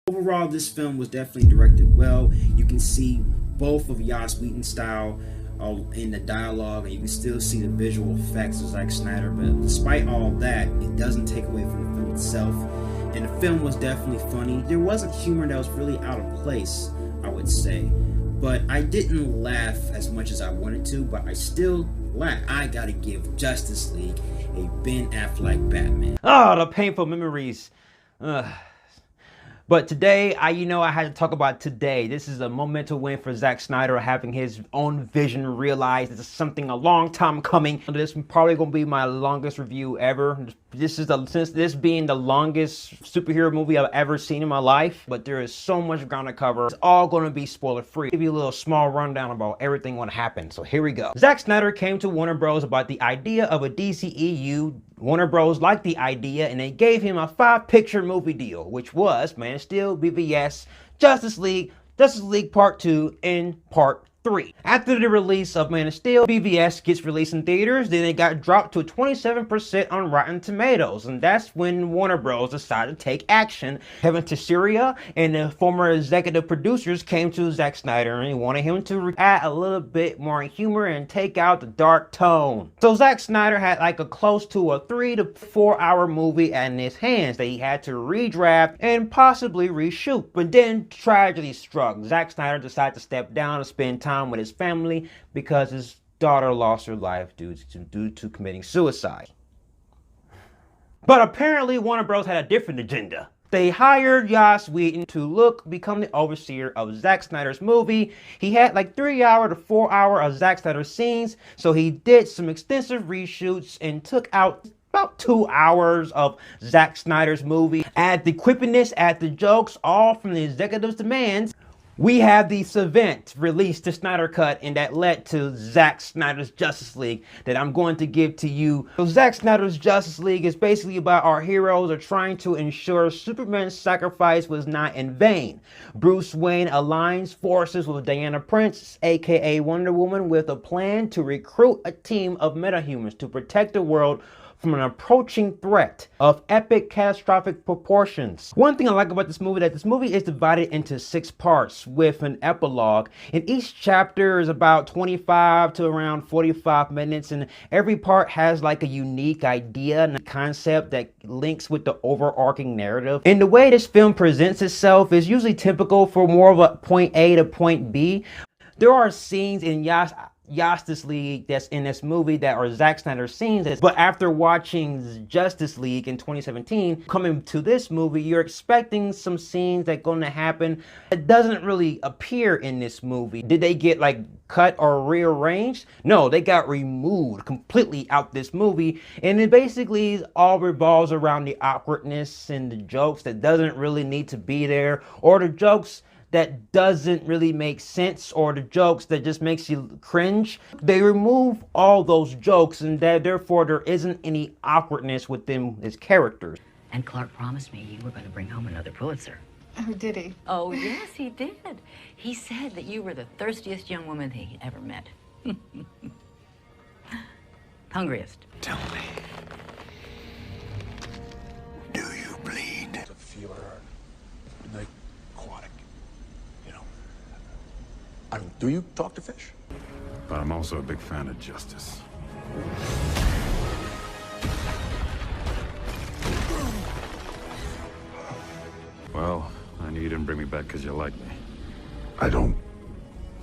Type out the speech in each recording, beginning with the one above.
Overall, this film was definitely directed well. You can see both of Joss Whedon's style in the dialogue, and you can still see the visual effects of Zack Snyder. But despite all that, it doesn't take away from the film itself. And the film was definitely funny. There wasn't humor that was really out of place, I would say. But I didn't laugh as much as I wanted to, but I still laughed. I gotta give Justice League a Ben Affleck Batman. Oh, the painful memories. Ugh. But today, I had to talk about today. This is a monumental win for Zack Snyder, having his own vision realized. This is something a long time coming. This is probably going to be my longest review ever. Since this being the longest superhero movie I've ever seen in my life. But there is so much ground to cover. It's all going to be spoiler free. I'll give you a little small rundown about everything what happened. So here we go. Zack Snyder came to Warner Bros. About the idea of a DCEU. Warner Bros. Liked the idea and they gave him a 5-picture movie deal, which was Man of Steel, BVS, Justice League Part 2, and Part 3. After the release of Man of Steel, BVS gets released in theaters, then it got dropped to 27% on Rotten Tomatoes, and that's when Warner Bros. Decided to take action. Kevin Teixeira and the former executive producers came to Zack Snyder and wanted him to add a little bit more humor and take out the dark tone. So Zack Snyder had like a close to a 3 to 4 hour movie in his hands that he had to redraft and possibly reshoot. But then tragedy struck. Zack Snyder decided to step down and spend time with his family because his daughter lost her life due to committing suicide. But apparently Warner Bros. Had a different agenda. They hired Joss Whedon to become the overseer of Zack Snyder's movie. He had like 3 hour to 4 hour of Zack Snyder scenes, so he did some extensive reshoots and took out about 2 hours of Zack Snyder's movie. Add the quippiness, add the jokes, all from the executive's demands. We have this event released, the Snyder Cut, and that led to Zack Snyder's Justice League that I'm going to give to you. So Zack Snyder's Justice League is basically about our heroes are trying to ensure Superman's sacrifice was not in vain. Bruce Wayne aligns forces with Diana Prince, aka Wonder Woman, with a plan to recruit a team of metahumans to protect the world from an approaching threat of epic catastrophic proportions. One thing I like about this movie is that this movie is divided into 6 parts with an epilogue, and each chapter is about 25 to around 45 minutes, and every part has like a unique idea and a concept that links with the overarching narrative. And the way this film presents itself is usually typical for more of a point A to point B. There are scenes in Justice League that's in this movie that are Zack Snyder scenes, but after watching Justice League in 2017, coming to this movie, you're expecting some scenes that going to happen that doesn't really appear in this movie. Did they get like cut or rearranged? No, they got removed completely out this movie, and it basically all revolves around the awkwardness and the jokes that doesn't really need to be there, or the jokes that doesn't really make sense, or the jokes that just makes you cringe. They remove all those jokes, and therefore there isn't any awkwardness within his characters. And Clark promised me you were going to bring home another Pulitzer. Oh, did he? Oh, yes, he did. He said that you were the thirstiest young woman he ever met. Hungriest. Tell me, do you bleed? A fever, like aquatic, I mean, do you talk to fish? But I'm also a big fan of justice. Well, I knew you didn't bring me back because you like me. I don't.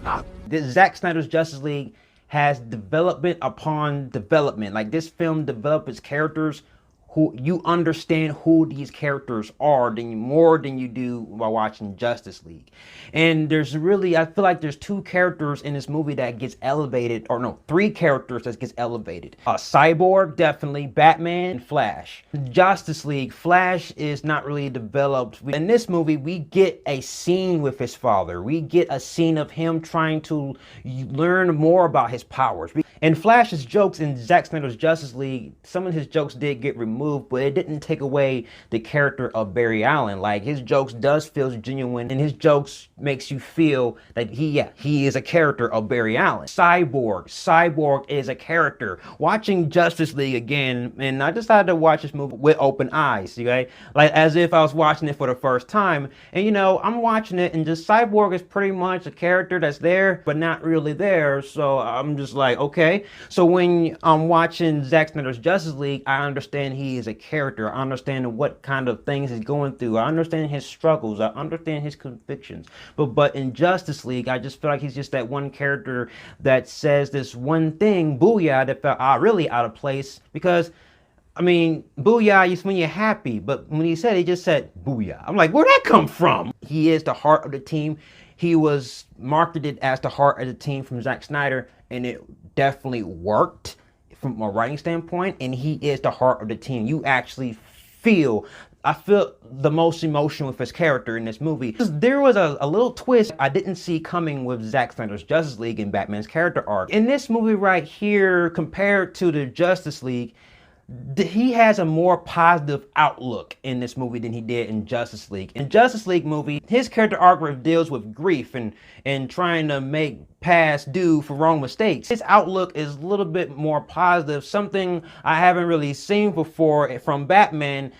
Not. This Zack Snyder's Justice League has development upon development. Like, this film developed its characters who you understand who these characters are more than you do while watching Justice League. And there's really, I feel like there's 2 characters in this movie that gets elevated, or no, 3 characters that gets elevated. Cyborg, definitely, Batman, and Flash. Justice League, Flash is not really developed. In this movie, we get a scene with his father. We get a scene of him trying to learn more about his powers. And Flash's jokes in Zack Snyder's Justice League, some of his jokes did get removed move, but it didn't take away the character of Barry Allen. Like, his jokes does feel genuine, and his jokes makes you feel that he is a character of Barry Allen. Cyborg is a character. Watching Justice League again, and I decided to watch this movie with open eyes, okay? Like, as if I was watching it for the first time. And you know, I'm watching it, and just Cyborg is pretty much a character that's there, but not really there. So I'm just like, okay. So when I'm watching Zack Snyder's Justice League, I understand he is a character. I understand what kind of things he's going through. I understand his struggles. I understand his convictions. But in Justice League, I just feel like he's just that one character that says this one thing, booyah, that felt really out of place. Because, I mean, booyah is when you're happy, but when he just said booyah. I'm like, where'd that come from? He is the heart of the team. He was marketed as the heart of the team from Zack Snyder, and it definitely worked from a writing standpoint, and he is the heart of the team. You actually I feel the most emotion with his character in this movie. There was a little twist I didn't see coming with Zack Snyder's Justice League and Batman's character arc. In this movie right here, compared to the Justice League, he has a more positive outlook in this movie than he did in Justice League. In Justice League movie, his character arc deals with grief and trying to make past due for wrong mistakes. His outlook is a little bit more positive, something I haven't really seen before from Batman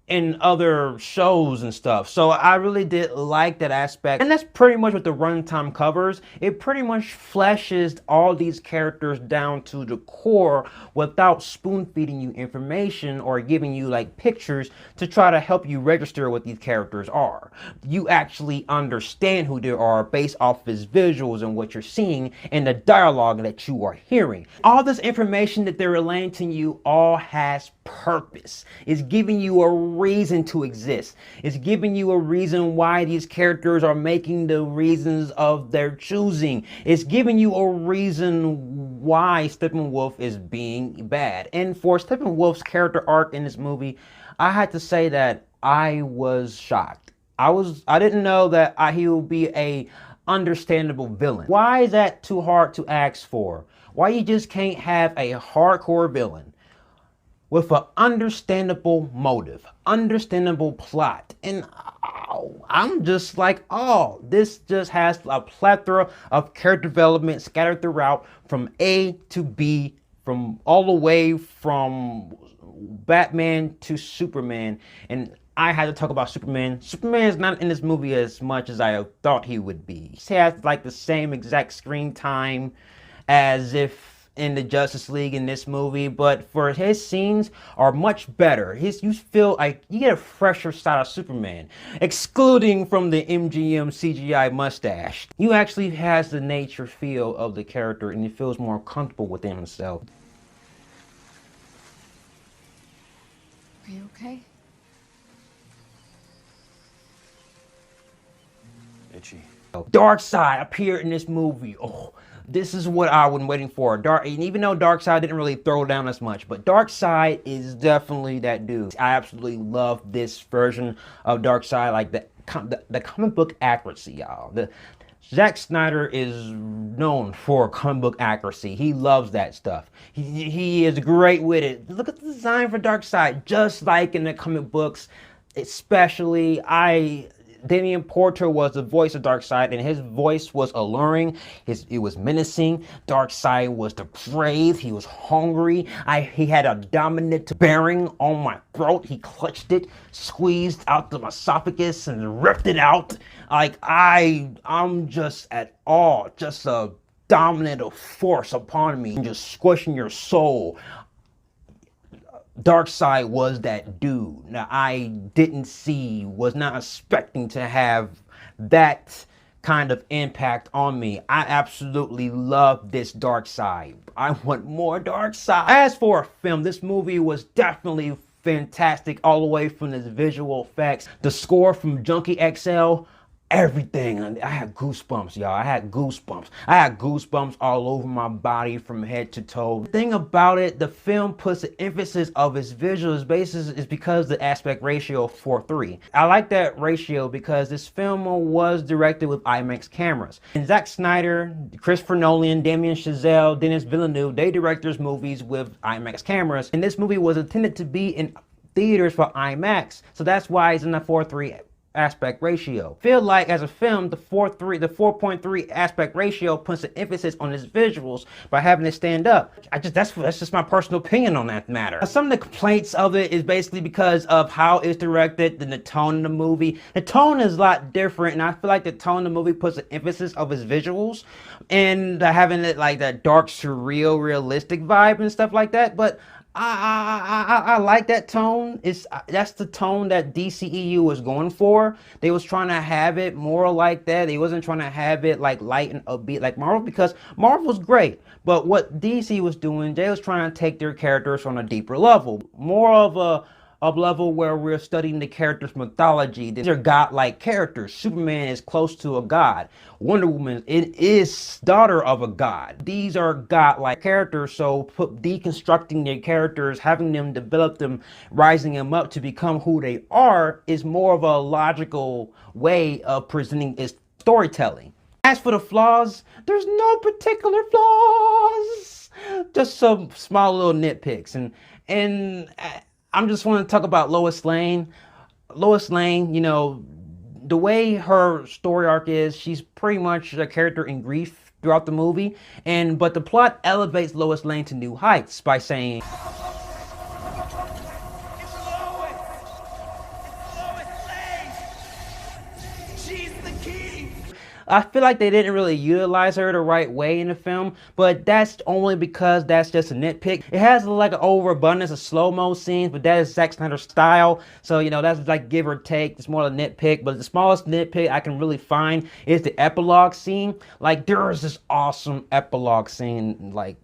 in other shows and stuff. So I really did like that aspect. And that's pretty much what the runtime covers. It pretty much fleshes all these characters down to the core without spoon feeding you information or giving you like pictures to try to help you register what these characters are. You actually understand who they are based off his visuals and what you're seeing and the dialogue that you are hearing. All this information that they're relaying to you all has purpose. It's giving you a reason to exist. It's giving you a reason why these characters are making the reasons of their choosing. It's giving you a reason why Steppenwolf is being bad. And for Steppenwolf's character arc in this movie, I had to say that I was shocked. I didn't know that he would be a understandable villain. Why is that too hard to ask for? Why you just can't have a hardcore villain with an understandable motive, understandable plot? And I'm just like, oh, this just has a plethora of character development scattered throughout from A to B, from all the way from Batman to Superman. And I had to talk about Superman. Superman is not in this movie as much as I thought he would be. He has like the same exact screen time as if in the Justice League in this movie, but for his scenes are much better. You feel like you get a fresher side of Superman, excluding from the MGM CGI mustache. You actually has the nature feel of the character, and he feels more comfortable within himself. Are you okay? Itchy. Darkseid appeared in this movie. Oh, this is what I've been waiting for. And even though Darkseid didn't really throw down as much, but Darkseid is definitely that dude. I absolutely love this version of Darkseid, like the comic book accuracy, y'all. Zack Snyder is known for comic book accuracy. He loves that stuff. He is great with it. Look at the design for Darkseid, just like in the comic books. Especially, Damian Porter was the voice of Darkseid, and his voice was alluring. It was menacing. Darkseid was depraved. He was hungry. He had a dominant bearing on my throat. He clutched it, squeezed out the esophagus, and ripped it out. Like, I'm just at awe. Just a dominant force upon me, just squishing your soul. Darkseid was that dude. Now, was not expecting to have that kind of impact on me. I absolutely love this Darkseid. I want more Darkseid. As for a film, this movie was definitely fantastic all the way from the visual effects. The score from Junkie XL, everything. I had goosebumps, y'all. I had goosebumps all over my body from head to toe. The thing about it, the film puts the emphasis of its visuals basis is because the aspect ratio 4:3. I like that ratio because this film was directed with IMAX cameras. And Zack Snyder, Christopher Nolan, Damien Chazelle, Denis Villeneuve, they direct their movies with IMAX cameras. And this movie was intended to be in theaters for IMAX. So that's why it's in the 4:3 aspect ratio. Feel like as a film, the 4.3 aspect ratio puts an emphasis on its visuals by having it stand up. That's just my personal opinion on that matter. Some of the complaints of it is basically because of how it's directed and the tone of the movie. The tone is a lot different, and I feel like the tone of the movie puts an emphasis of its visuals and having it like that dark, surreal, realistic vibe and stuff like that. But I like that tone. That's the tone that DCEU was going for. They was trying to have it more like that. They wasn't trying to have it like light and upbeat like Marvel, because Marvel was great. But what DC was doing, they was trying to take their characters on a deeper level, more of a level where we're studying the character's mythology. These are godlike characters. Superman is close to a god. Wonder Woman is daughter of a god. These are godlike characters, so deconstructing their characters, having them develop them, rising them up to become who they are is more of a logical way of presenting its storytelling. As for the flaws, there's no particular flaws. Just some small little nitpicks. And I'm just want to talk about Lois Lane. Lois Lane, you know, the way her story arc is, she's pretty much a character in grief throughout the movie. But the plot elevates Lois Lane to new heights by saying, I feel like they didn't really utilize her the right way in the film, but that's only because that's just a nitpick. It has like an overabundance of slow-mo scenes, but that is Zack Snyder's style. So, you know, that's like give or take. It's more a nitpick, but the smallest nitpick I can really find is the epilogue scene. Like, there is this awesome epilogue scene, like,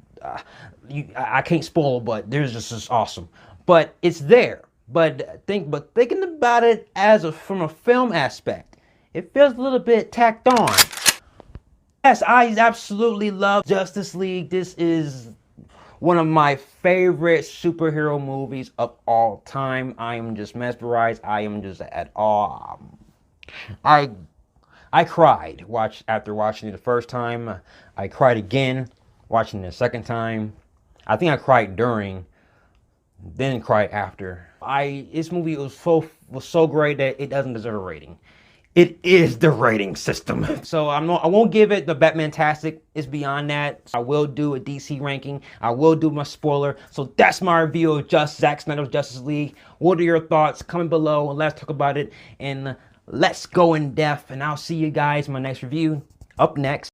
I can't spoil, but there's just this awesome. But it's there. But thinking about it from a film aspect, it feels a little bit tacked on. Yes, I absolutely love Justice League. This is one of my favorite superhero movies of all time. I am just mesmerized. I am just at awe. I cried after watching it the first time. I cried again watching it the second time. I think I cried during, then cried after. This movie was so great that it doesn't deserve a rating. It is the rating system. So I won't give it the Batman-tastic. It's beyond that. I will do a DC ranking. I will do my spoiler. So that's my review of Zack Snyder's Justice League. What are your thoughts? Comment below and let's talk about it. And let's go in depth. And I'll see you guys in my next review. Up next.